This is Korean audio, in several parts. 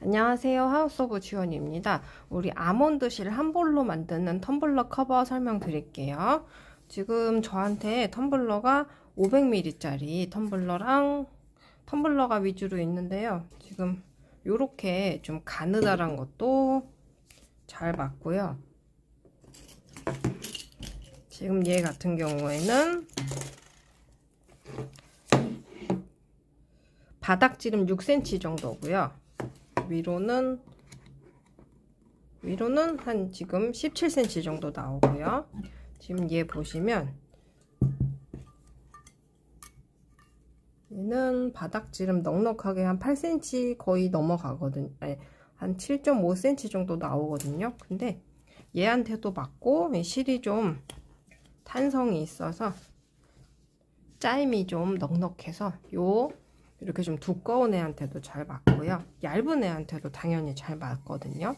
안녕하세요. 하우스 오브 지원입니다. 우리 아몬드실 한 볼로 만드는 텀블러 커버 설명드릴게요. 지금 저한테 텀블러가 500ml짜리 텀블러가 위주로 있는데요. 지금 요렇게 좀 가느다란 것도 잘 맞고요. 지금 얘 같은 경우에는 바닥지름 6cm 정도고요. 위로는 한 지금 17cm 정도 나오고요. 지금 얘 보시면 얘는 바닥지름 넉넉하게 한 8cm 거의 넘어가거든요. 아니, 한 7.5cm 정도 나오거든요. 근데 얘한테도 맞고 실이 좀 탄성이 있어서 짜임이 좀 넉넉해서 이렇게 좀 두꺼운 애한테도 잘 맞고요. 얇은 애한테도 당연히 잘 맞거든요.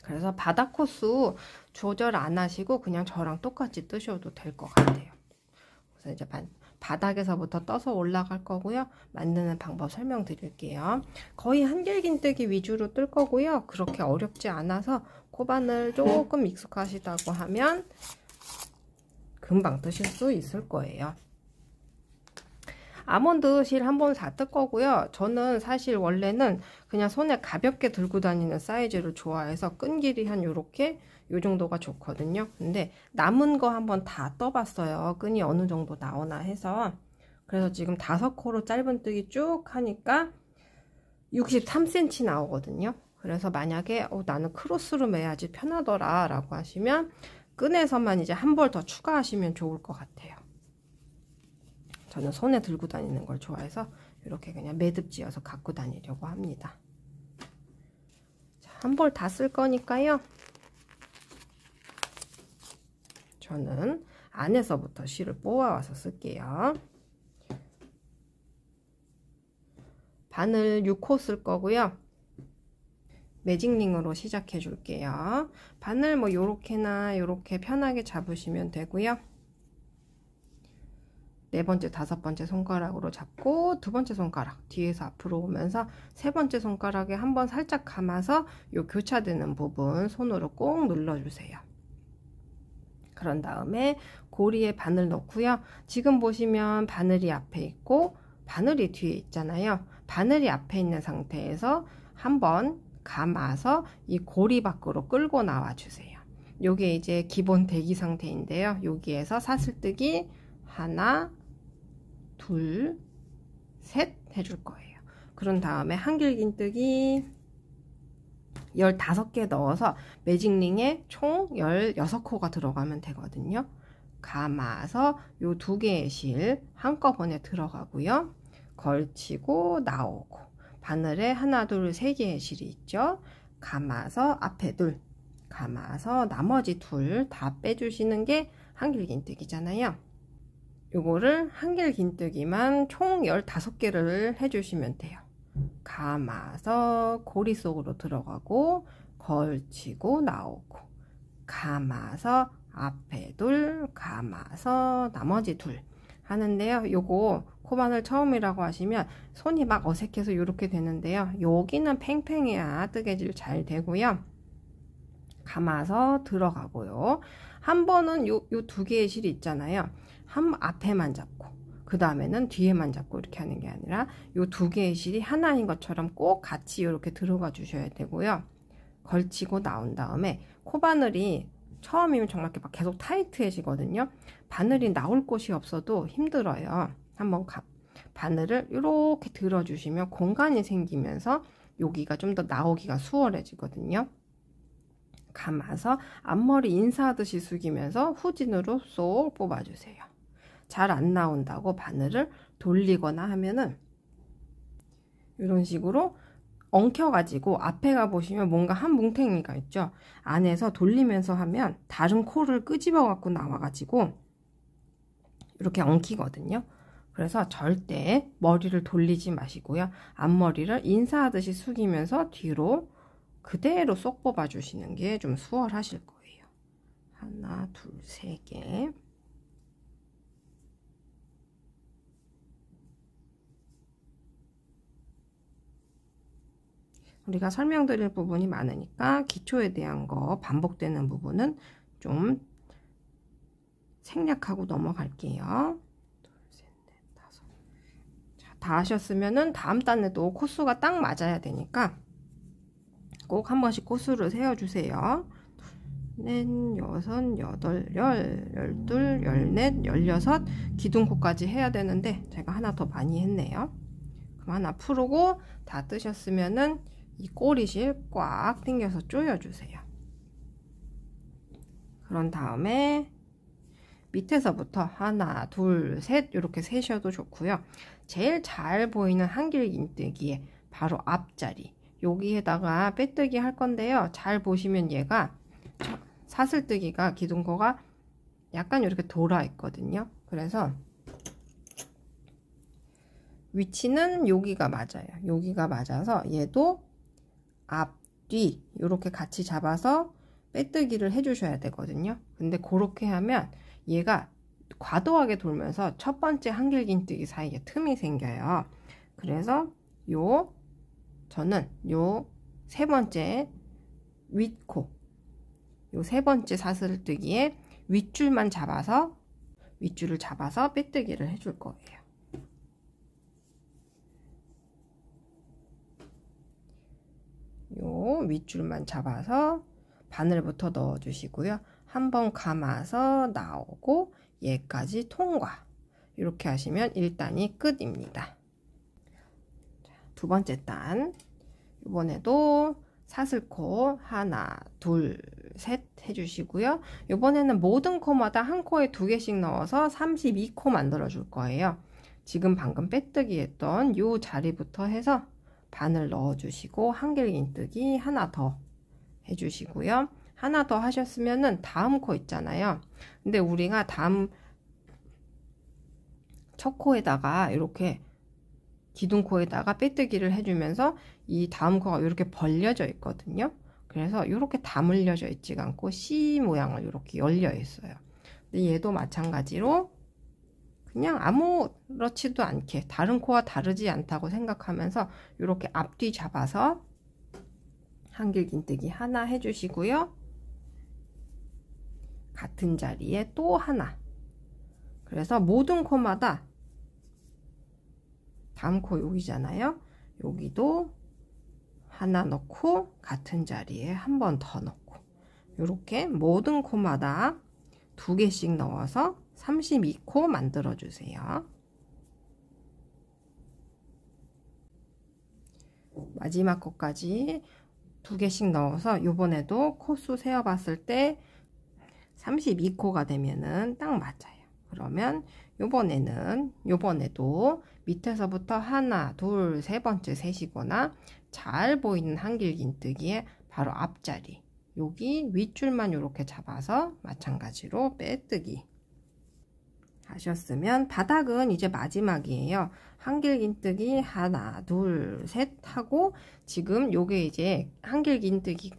그래서 바닥 코수 조절 안 하시고 그냥 저랑 똑같이 뜨셔도 될 것 같아요. 그래서 이제 바닥에서부터 떠서 올라갈 거고요. 만드는 방법 설명드릴게요. 거의 한길긴뜨기 위주로 뜰 거고요. 그렇게 어렵지 않아서 코바늘 조금 익숙하시다고 하면 금방 뜨실 수 있을 거예요. 아몬드 실 한 번 다 뜰 거고요. 저는 사실 원래는 그냥 손에 가볍게 들고 다니는 사이즈를 좋아해서 끈 길이 한 요렇게 요 정도가 좋거든요. 근데 남은 거 한번 다 떠봤어요. 끈이 어느 정도 나오나 해서. 그래서 지금 5코로 짧은뜨기 쭉 하니까 63cm 나오거든요. 그래서 만약에 나는 크로스로 매야지 편하더라 라고 하시면 끈에서만 이제 한 벌 더 추가하시면 좋을 것 같아요. 저는 손에 들고 다니는 걸 좋아해서 이렇게 그냥 매듭지어서 갖고 다니려고 합니다. 한 벌 다 쓸 거니까요. 저는 안에서부터 실을 뽑아와서 쓸게요. 바늘 6호 쓸 거고요. 매직링으로 시작해 줄게요. 바늘 뭐 요렇게나 요렇게 편하게 잡으시면 되고요. 네 번째, 다섯 번째 손가락으로 잡고 두 번째 손가락 뒤에서 앞으로 오면서 세 번째 손가락에 한번 살짝 감아서 요 교차되는 부분 손으로 꼭 눌러주세요. 그런 다음에 고리에 바늘 넣고요. 지금 보시면 바늘이 앞에 있고 바늘이 뒤에 있잖아요. 바늘이 앞에 있는 상태에서 한번 감아서 이 고리 밖으로 끌고 나와 주세요. 요게 이제 기본 대기 상태인데요. 여기에서 사슬뜨기 하나 둘, 셋 해줄 거예요. 그런 다음에 한길긴뜨기 15개 넣어서 매직링에 총 16코가 들어가면 되거든요. 감아서 요 2개의 실 한꺼번에 들어가고요. 걸치고 나오고 바늘에 하나, 둘, 3개의 실이 있죠. 감아서 앞에 둘, 감아서 나머지 둘 다 빼주시는 게 한길긴뜨기잖아요. 요거를 한길긴뜨기만 총 15개를 해주시면 돼요. 감아서 고리 속으로 들어가고 걸치고 나오고 감아서 앞에 둘 감아서 나머지 둘 하는데요. 요거 코바늘 처음이라고 하시면 손이 막 어색해서 요렇게 되는데요. 여기는 팽팽해야 뜨개질 잘 되고요. 감아서 들어가고요. 한 번은 요 2개의 실이 있잖아요. 한 앞에만 잡고 그 다음에는 뒤에만 잡고 이렇게 하는 게 아니라 요 2개의 실이 하나인 것처럼 꼭 같이 이렇게 들어가 주셔야 되고요. 걸치고 나온 다음에 코바늘이 처음이면 정말 이렇게 막 계속 타이트해지거든요. 바늘이 나올 곳이 없어도 힘들어요. 한번 바늘을 이렇게 들어주시면 공간이 생기면서 여기가 좀 더 나오기가 수월해지거든요. 감아서 앞머리 인사하듯이 숙이면서 후진으로 쏙 뽑아주세요. 잘 안 나온다고 바늘을 돌리거나 하면은 이런 식으로 엉켜가지고 앞에 가보시면 뭔가 한 뭉탱이가 있죠. 안에서 돌리면서 하면 다른 코를 끄집어 갖고 나와가지고 이렇게 엉키거든요. 그래서 절대 머리를 돌리지 마시고요. 앞머리를 인사하듯이 숙이면서 뒤로 그대로 쏙 뽑아 주시는 게 좀 수월하실 거예요. 하나, 둘, 3개. 우리가 설명드릴 부분이 많으니까 기초에 대한 거 반복되는 부분은 좀 생략하고 넘어갈게요. 둘, 셋, 넷, 다섯. 자, 다 하셨으면은 다음 단에도 코수가 딱 맞아야 되니까 꼭 한 번씩 코수를 세워주세요. 넷, 여섯, 여덟, 열둘, 열넷, 열여섯 기둥코까지 해야 되는데 제가 하나 더 많이 했네요. 그럼 하나 풀고 다 뜨셨으면은 이 꼬리실 꽉 당겨서 조여주세요. 그런 다음에 밑에서부터 하나, 둘, 셋 이렇게 세셔도 좋고요. 제일 잘 보이는 한길긴뜨기에 바로 앞자리 여기에다가 빼뜨기 할 건데요. 잘 보시면 얘가 사슬뜨기가 기둥코가 약간 이렇게 돌아 있거든요. 그래서 위치는 여기가 맞아요. 여기가 맞아서 얘도 앞, 뒤 이렇게 같이 잡아서 빼뜨기를 해주셔야 되거든요. 근데 그렇게 하면 얘가 과도하게 돌면서 첫 번째 한길긴뜨기 사이에 틈이 생겨요. 그래서 저는 요 세 번째 윗코 요 세 번째 사슬뜨기에 윗줄만 잡아서 윗줄을 잡아서 빼뜨기를 해줄 거예요. 요 윗줄만 잡아서 바늘부터 넣어 주시고요. 한번 감아서 나오고 얘까지 통과. 이렇게 하시면 1단이 끝입니다. 두 번째 단 이번에도 사슬코 하나 둘 셋 해주시고요. 이번에는 모든 코마다 한 코에 2개씩 넣어서 32코 만들어 줄 거예요. 지금 방금 빼뜨기 했던 요 자리부터 해서 바늘 넣어 주시고 한길긴뜨기 하나 더 해주시고요. 하나 더 하셨으면은 다음 코 있잖아요. 근데 우리가 다음 첫 코에다가 이렇게 기둥코에다가 빼뜨기를 해주면서 이 다음 코가 이렇게 벌려져 있거든요. 그래서 이렇게 다 물려져 있지가 않고 C 모양을 이렇게 열려 있어요. 근데 얘도 마찬가지로 그냥 아무렇지도 않게 다른 코와 다르지 않다고 생각하면서 이렇게 앞뒤 잡아서 한길긴뜨기 하나 해주시고요. 같은 자리에 또 하나. 그래서 모든 코마다 다음 코 여기잖아요. 여기도 하나 넣고 같은 자리에 한 번 더 넣고 이렇게 모든 코마다 2개씩 넣어서 32코 만들어 주세요. 마지막 코까지 2개씩 넣어서 이번에도 코수 세어 봤을 때 32코가 되면은 딱 맞아요. 그러면 요번에도 밑에서부터 하나, 둘, 세 번째 세시거나 잘 보이는 한길긴뜨기에 바로 앞자리 여기 윗줄만 이렇게 잡아서 마찬가지로 빼뜨기 하셨으면 바닥은 이제 마지막이에요. 한길긴뜨기 하나, 둘, 셋 하고 지금 요게 이제 한길긴뜨기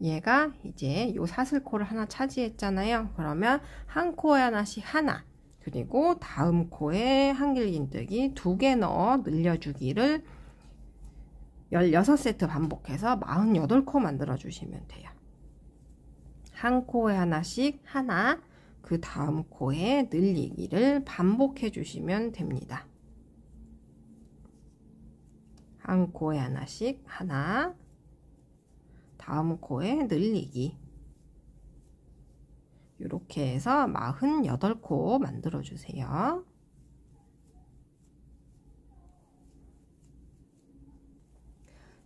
얘가 이제 요 사슬코를 하나 차지했잖아요. 그러면 한 코에 하나씩 하나 그리고 다음 코에 한길긴뜨기 2개 넣어 늘려주기를 16세트 반복해서 48코 만들어 주시면 돼요. 한 코에 하나씩 하나 그 다음 코에 늘리기를 반복해 주시면 됩니다. 한 코에 하나씩 하나 다음 코에 늘리기 이렇게 해서 48코 만들어 주세요.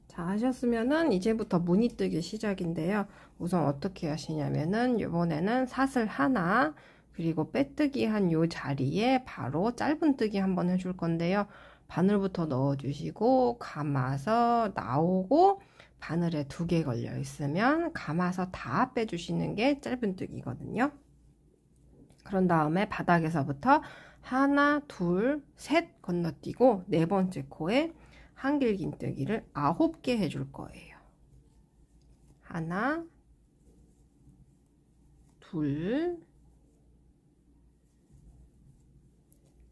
자 하셨으면은 이제부터 무늬뜨기 시작인데요. 우선 어떻게 하시냐면은 이번에는 사슬 하나 그리고 빼뜨기 한 요 자리에 바로 짧은뜨기 한번 해줄 건데요. 바늘부터 넣어 주시고 감아서 나오고 바늘에 2개 걸려 있으면 감아서 다 빼주시는 게 짧은뜨기거든요. 그런 다음에 바닥에서부터 하나, 둘, 셋 건너뛰고 네 번째 코에 한길긴뜨기를 9개 해줄 거예요. 하나, 둘,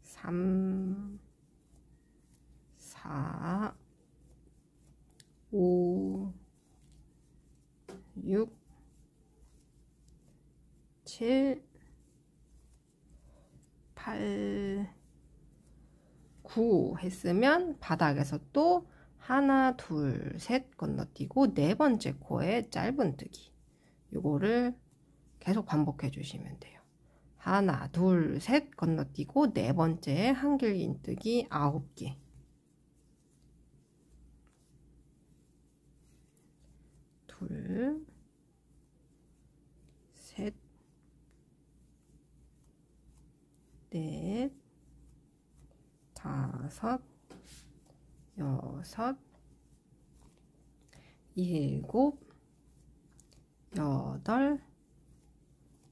3, 4, 5, 6, 7, 8, 9 했으면 바닥에서 또 하나, 둘, 셋 건너뛰고 네 번째 코에 짧은뜨기. 요거를 계속 반복해 주시면 돼요. 하나, 둘, 셋 건너뛰고 네 번째 한길긴뜨기 9개. 둘, 셋, 넷, 다섯, 여섯, 일곱, 여덟,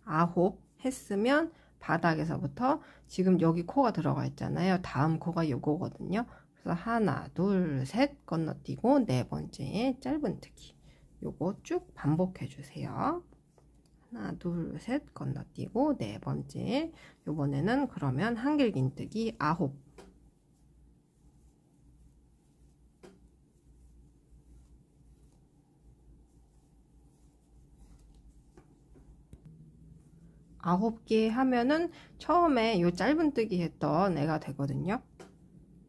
아홉 했으면 바닥에서부터 지금 여기 코가 들어가 있잖아요. 다음 코가 요거거든요. 그래서 하나, 둘, 셋 건너뛰고 네 번째에 짧은뜨기. 요거 쭉 반복해 주세요. 하나, 둘, 셋 건너뛰고 네 번째. 요번에는 그러면 한길긴뜨기 9. 아홉 개 하면은 처음에 요 짧은뜨기 했던 애가 되거든요.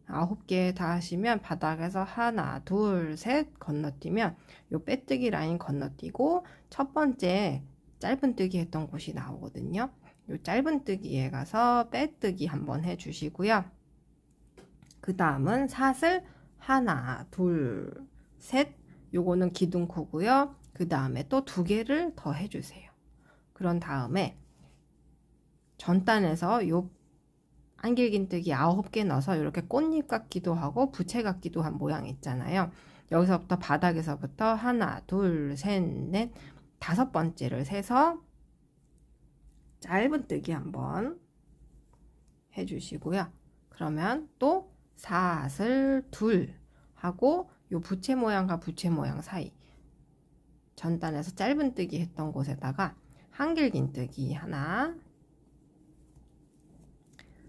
9개 다 하시면 바닥에서 하나, 둘, 셋 건너뛰면 요 빼뜨기 라인 건너뛰고 첫 번째 짧은뜨기 했던 곳이 나오거든요. 요 짧은뜨기에 가서 빼뜨기 한번 해주시고요. 그 다음은 사슬 하나, 둘, 셋. 요거는 기둥코고요. 그 다음에 또 2개를 더 해주세요. 그런 다음에 전단에서 요 한길긴뜨기 9개 넣어서 이렇게 꽃잎 같기도 하고 부채 같기도 한 모양 있잖아요. 여기서부터 바닥에서부터 하나, 둘, 셋, 넷, 5번째를 세서 짧은뜨기 한번 해주시고요. 그러면 또 사슬 둘 하고 요 부채 모양과 부채 모양 사이 전단에서 짧은뜨기 했던 곳에다가 한길긴뜨기 하나,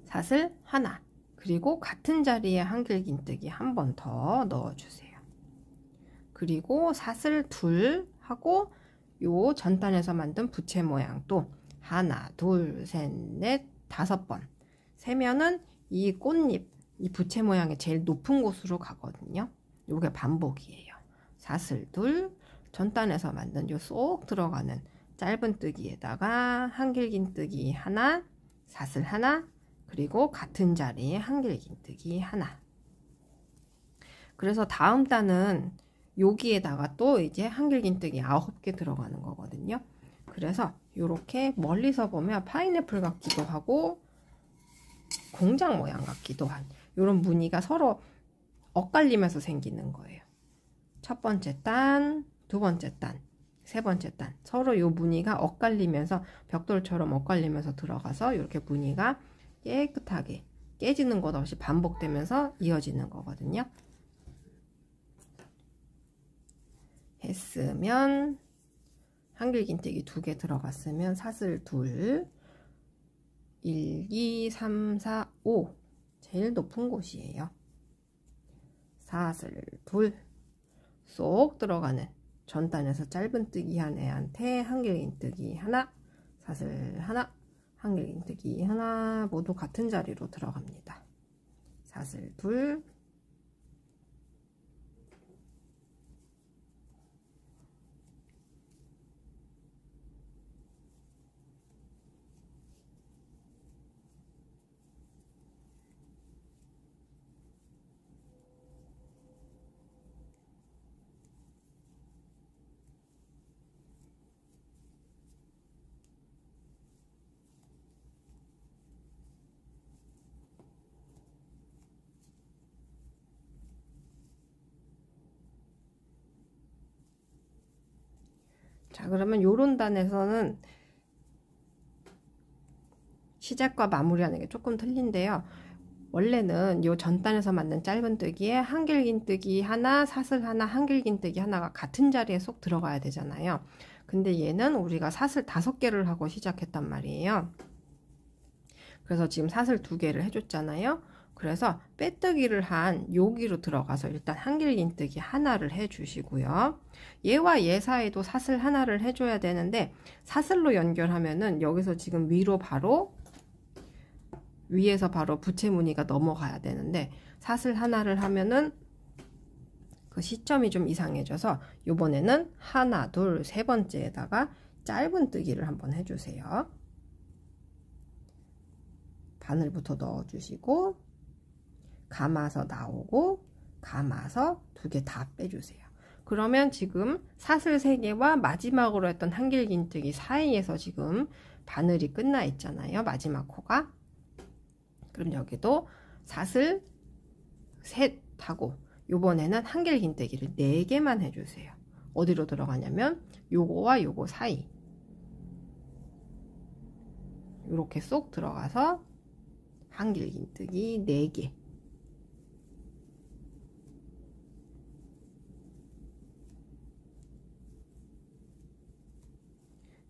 사슬 하나, 그리고 같은 자리에 한길긴뜨기 한 번 더 넣어주세요. 그리고 사슬 둘 하고 요 전단에서 만든 부채 모양 또 하나, 둘, 셋, 넷, 5번 세면은 이 꽃잎, 이 부채 모양이 제일 높은 곳으로 가거든요. 요게 반복이에요. 사슬 둘, 전단에서 만든 요 쏙 들어가는 짧은뜨기에다가 한길긴뜨기 하나, 사슬 하나, 그리고 같은 자리에 한길긴뜨기 하나. 그래서 다음 단은 여기에다가 또 이제 한길긴뜨기 9개 들어가는 거거든요. 그래서 이렇게 멀리서 보면 파인애플 같기도 하고 공장 모양 같기도 한 이런 무늬가 서로 엇갈리면서 생기는 거예요. 첫 번째 단, 두 번째 단, 세 번째 단 서로 요 무늬가 엇갈리면서 벽돌처럼 엇갈리면서 들어가서 이렇게 무늬가 깨끗하게 깨지는 것 없이 반복되면서 이어지는 거거든요. 했으면 한길긴뜨기 2개 들어갔으면 사슬 둘, 1, 2, 3, 4, 5 제일 높은 곳이에요. 사슬 둘 쏙 들어가는 전단에서 짧은뜨기 한 애한테 한길긴뜨기 하나, 사슬 하나, 한길긴뜨기 하나 모두 같은 자리로 들어갑니다. 사슬 둘, 자, 그러면 요런 단에서는 시작과 마무리하는 게 조금 틀린데요. 원래는 요 전단에서 만든 짧은뜨기에 한길긴뜨기 하나, 사슬 하나, 한길긴뜨기 하나가 같은 자리에 쏙 들어가야 되잖아요. 근데 얘는 우리가 사슬 5개를 하고 시작했단 말이에요. 그래서 지금 사슬 2개를 해줬잖아요. 그래서 빼뜨기를 한 여기로 들어가서 일단 한길긴뜨기 하나를 해주시고요. 얘와 얘 사이도 사슬 하나를 해줘야 되는데 사슬로 연결하면은 여기서 지금 위로 바로 위에서 바로 부채 무늬가 넘어가야 되는데 사슬 하나를 하면은 그 시점이 좀 이상해져서 이번에는 하나, 둘, 세 번째에다가 짧은뜨기를 한번 해주세요. 바늘부터 넣어주시고 감아서 나오고 감아서 두 개 다 빼주세요. 그러면 지금 사슬 3개와 마지막으로 했던 한길긴뜨기 사이에서 지금 바늘이 끝나 있잖아요. 마지막 코가. 그럼 여기도 사슬 셋 하고 요번에는 한길긴뜨기를 4개만 해주세요. 어디로 들어가냐면 요거와 요거 사이 이렇게 쏙 들어가서 한길긴뜨기 4개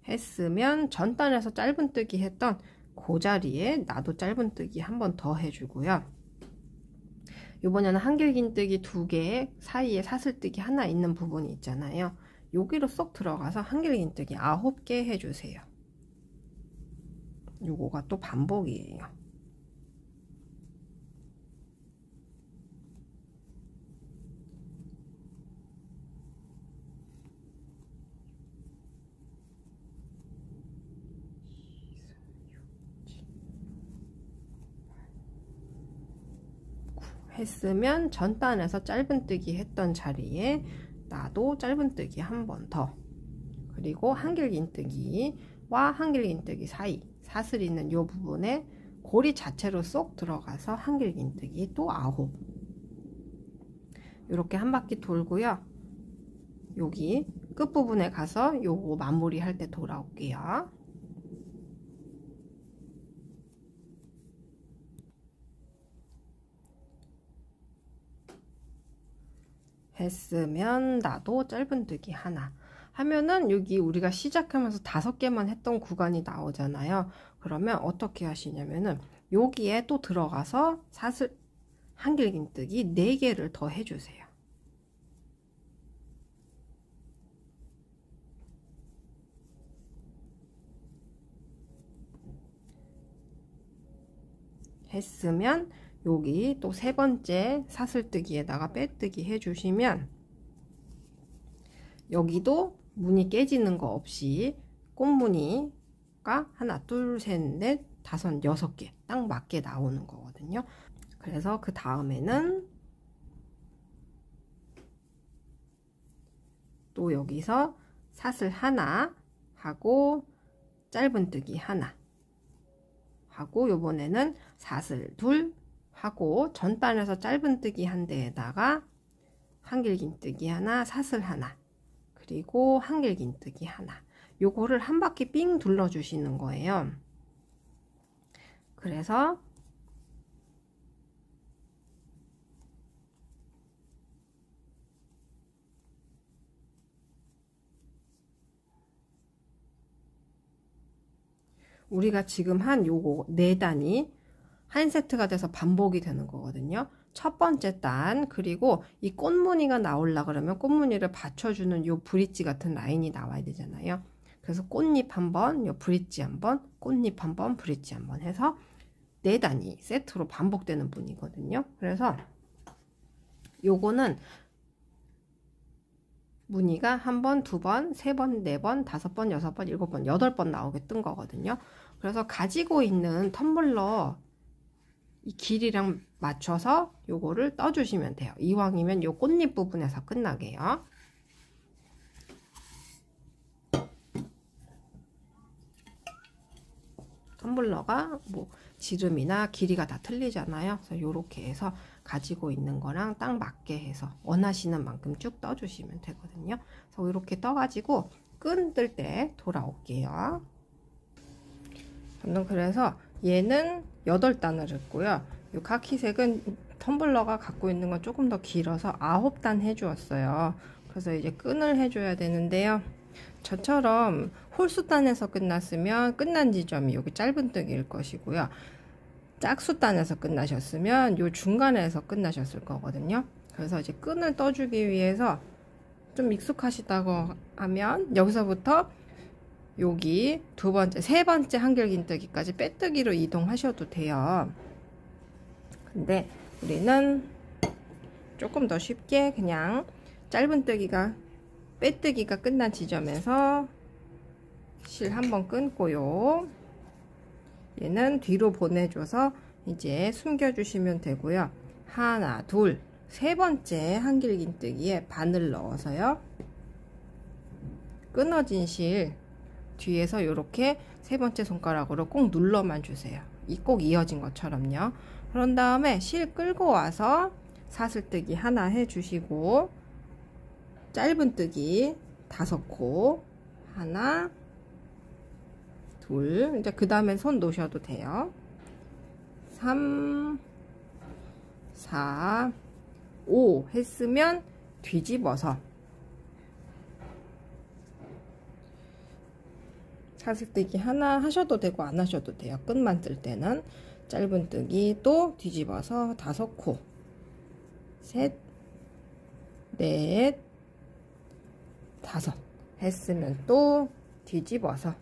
했으면 전단에서 짧은뜨기 했던 그 자리에 나도 짧은뜨기 한 번 더 해주고요. 이번에는 한길긴뜨기 2개 사이에 사슬뜨기 하나 있는 부분이 있잖아요. 여기로 쏙 들어가서 한길긴뜨기 9개 해주세요. 요거가 또 반복이에요. 했으면 전단에서 짧은뜨기 했던 자리에 나도 짧은뜨기 한 번 더, 그리고 한길긴뜨기와 한길긴뜨기 사이 사슬 있는 요 부분에 고리 자체로 쏙 들어가서 한길긴뜨기 또 9 이렇게 한 바퀴 돌고요. 여기 끝부분에 가서 요거 마무리 할 때 돌아올게요. 했으면 나도 짧은뜨기 하나 하면은 여기 우리가 시작하면서 5개만 했던 구간이 나오잖아요. 그러면 어떻게 하시냐면은 여기에 또 들어가서 사슬 한길긴뜨기 4개를 더 해주세요. 했으면 여기 또 3번째 사슬뜨기에다가 빼뜨기 해주시면 여기도 무늬 깨지는 거 없이 꽃무늬가 하나, 둘, 셋, 넷, 다섯, 6개 딱 맞게 나오는 거거든요. 그래서 그 다음에는 또 여기서 사슬 하나 하고 짧은뜨기 하나 하고 요번에는 사슬 둘 하고 전단에서 짧은뜨기 한 대에다가 한길긴뜨기 하나, 사슬 하나, 그리고 한길긴뜨기 하나, 요거를 한 바퀴 삥 둘러 주시는 거예요. 그래서 우리가 지금 한 요거 4단이 한 세트가 돼서 반복이 되는 거거든요. 첫 번째 단, 그리고 이 꽃무늬가 나오려 그러면 꽃무늬를 받쳐주는 요 브릿지 같은 라인이 나와야 되잖아요. 그래서 꽃잎 한번, 요 브릿지 한번, 꽃잎 한번, 브릿지 한번 해서 4단이 세트로 반복되는 분이거든요. 그래서 요거는 무늬가 1번, 2번, 3번, 4번, 5번, 6번, 7번, 8번 나오게 뜬 거거든요. 그래서 가지고 있는 텀블러 이 길이랑 맞춰서 요거를 떠주시면 돼요. 이왕이면 요 꽃잎 부분에서 끝나게요. 텀블러가 뭐 지름이나 길이가 다 틀리잖아요. 그래서 요렇게 해서 가지고 있는 거랑 딱 맞게 해서 원하시는 만큼 쭉 떠주시면 되거든요. 그래서 이렇게 떠가지고 끈 뜰 때 돌아올게요. 저는 그래서 얘는 8단을 했고요. 이 카키색은 텀블러가 갖고 있는 건 조금 더 길어서 9단 해주었어요. 그래서 이제 끈을 해줘야 되는데요. 저처럼 홀수단에서 끝났으면 끝난 지점이 여기 짧은뜨기일 것이고요. 짝수단에서 끝나셨으면 요 중간에서 끝나셨을 거거든요. 그래서 이제 끈을 떠주기 위해서 좀 익숙하시다고 하면 여기서부터 여기 두 번째, 세 번째 한길긴뜨기까지 빼뜨기로 이동하셔도 돼요. 근데 우리는 조금 더 쉽게 그냥 짧은뜨기가 빼뜨기가 끝난 지점에서 실 한번 끊고요. 얘는 뒤로 보내줘서 이제 숨겨주시면 되고요. 하나, 둘, 세 번째 한길긴뜨기에 바늘 넣어서요. 끊어진 실 뒤에서 이렇게 세 번째 손가락으로 꼭 눌러만 주세요. 꼭 이어진 것처럼요. 그런 다음에 실 끌고 와서 사슬뜨기 하나 해주시고 짧은뜨기 5코 하나 둘 이제 그 다음에 손 놓으셔도 돼요. 3 4 5 했으면 뒤집어서 사슬뜨기 하나 하셔도 되고 안 하셔도 돼요. 끝만 뜰 때는 짧은뜨기 또 뒤집어서 5코 셋 넷 5 했으면 또 뒤집어서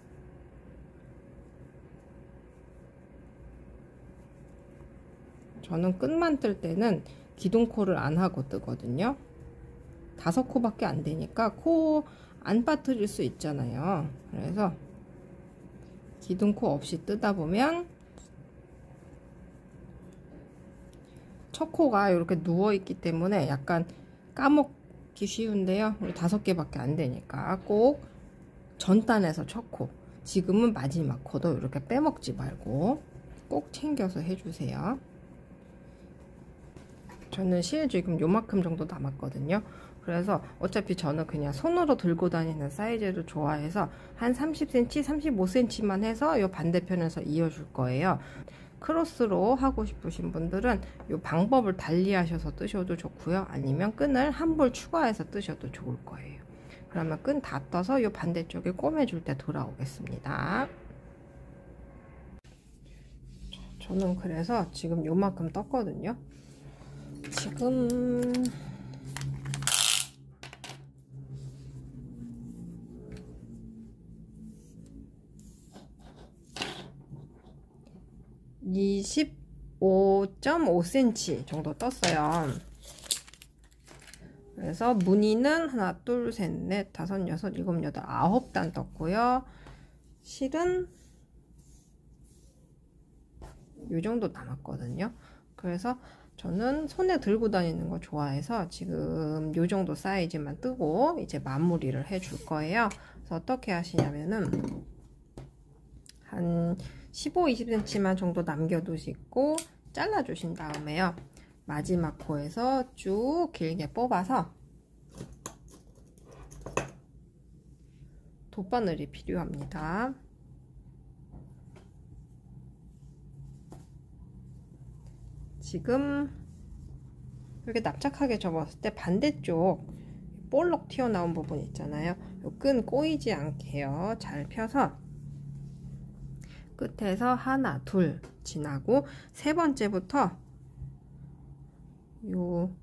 저는 끝만 뜰 때는 기둥코를 안 하고 뜨거든요. 5코밖에 안 되니까 코 안 빠뜨릴 수 있잖아요. 그래서 기둥코 없이 뜨다 보면 첫 코가 이렇게 누워 있기 때문에 약간 까먹기 쉬운데요. 우리 5개밖에 안 되니까 꼭 전단에서 첫 코, 지금은 마지막 코도 이렇게 빼먹지 말고 꼭 챙겨서 해주세요. 저는 실 지금 요만큼 정도 남았거든요. 그래서 어차피 저는 그냥 손으로 들고 다니는 사이즈를 좋아해서 한 30cm, 35cm만 해서 요 반대편에서 이어줄 거예요. 크로스로 하고 싶으신 분들은 이 방법을 달리 하셔서 뜨셔도 좋고요. 아니면 끈을 한 볼 추가해서 뜨셔도 좋을 거예요. 그러면 끈 다 떠서 이 반대쪽에 꼬매줄 때 돌아오겠습니다. 저는 그래서 지금 요만큼 떴거든요. 지금 25.5cm 정도 떴어요. 그래서 무늬는 하나, 둘, 셋, 넷, 다섯, 여섯, 일곱, 여덟, 9단 떴고요. 실은 이 정도 남았거든요. 그래서 저는 손에 들고 다니는 거 좋아해서 지금 이 정도 사이즈만 뜨고 이제 마무리를 해줄 거예요. 그래서 어떻게 하시냐면은 한 15-20cm만 정도 남겨두시고 잘라주신 다음에요. 마지막 코에서 쭉 길게 뽑아서 돗바늘이 필요합니다. 지금 이렇게 납작하게 접었을 때 반대쪽 볼록 튀어나온 부분 있잖아요. 끈 꼬이지 않게요. 잘 펴서 끝에서 하나, 둘 지나고 세 번째부터 요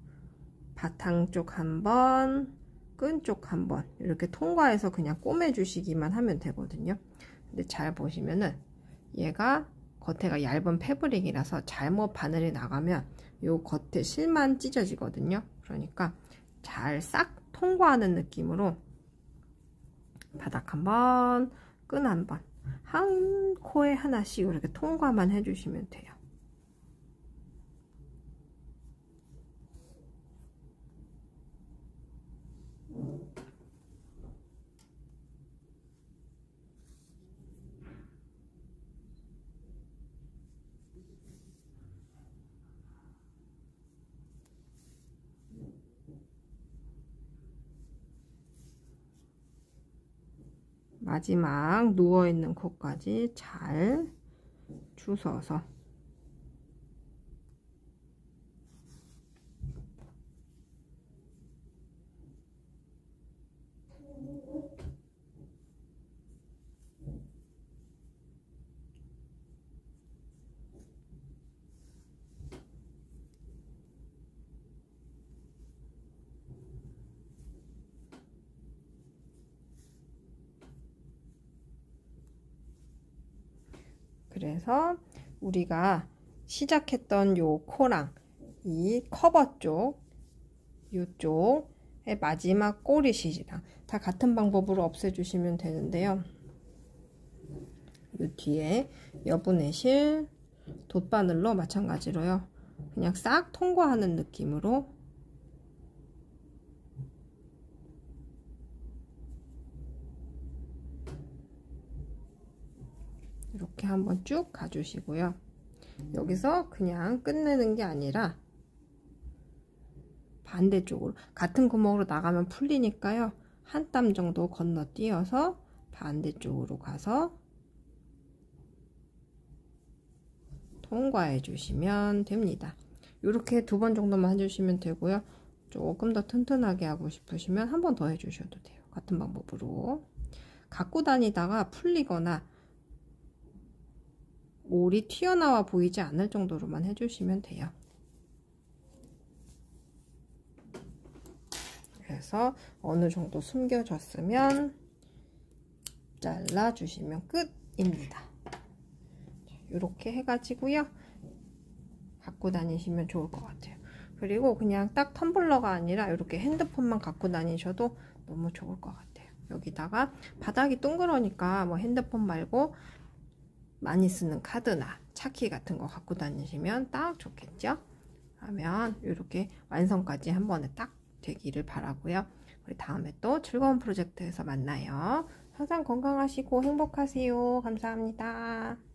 바탕 쪽 한 번, 끈 쪽 한 번 이렇게 통과해서 그냥 꼬매 주시기만 하면 되거든요. 근데 잘 보시면은 얘가 겉에가 얇은 패브릭이라서 잘못 바늘이 나가면 요 겉에 실만 찢어지거든요. 그러니까 잘 싹 통과하는 느낌으로 바닥 한 번, 끈 한 번, 한 코에 하나씩 이렇게 통과만 해주시면 돼요. 마지막 누워있는 코까지 잘 주워서 그래서 우리가 시작했던 요 코랑 이 커버 쪽, 요쪽의 마지막 꼬리 실이랑 다 같은 방법으로 없애주시면 되는데요. 요 뒤에 여분의 실 돗바늘로 마찬가지로요. 그냥 싹 통과하는 느낌으로 이렇게 한번 쭉 가주시고요. 여기서 그냥 끝내는 게 아니라 반대쪽으로 같은 구멍으로 나가면 풀리니까요. 한 땀 정도 건너뛰어서 반대쪽으로 가서 통과해 주시면 됩니다. 이렇게 2번 정도만 해주시면 되고요. 조금 더 튼튼하게 하고 싶으시면 한 번 더 해주셔도 돼요. 같은 방법으로 갖고 다니다가 풀리거나 올이 튀어나와 보이지 않을 정도로만 해주시면 돼요. 그래서 어느 정도 숨겨졌으면 잘라주시면 끝입니다. 이렇게 해가지고요. 갖고 다니시면 좋을 것 같아요. 그리고 그냥 딱 텀블러가 아니라 이렇게 핸드폰만 갖고 다니셔도 너무 좋을 것 같아요. 여기다가 바닥이 동그러니까 뭐 핸드폰 말고 많이 쓰는 카드나 차키 같은 거 갖고 다니시면 딱 좋겠죠? 그러면 이렇게 완성까지 한 번에 딱 되기를 바라고요. 우리 다음에 또 즐거운 프로젝트에서 만나요. 항상 건강하시고 행복하세요. 감사합니다.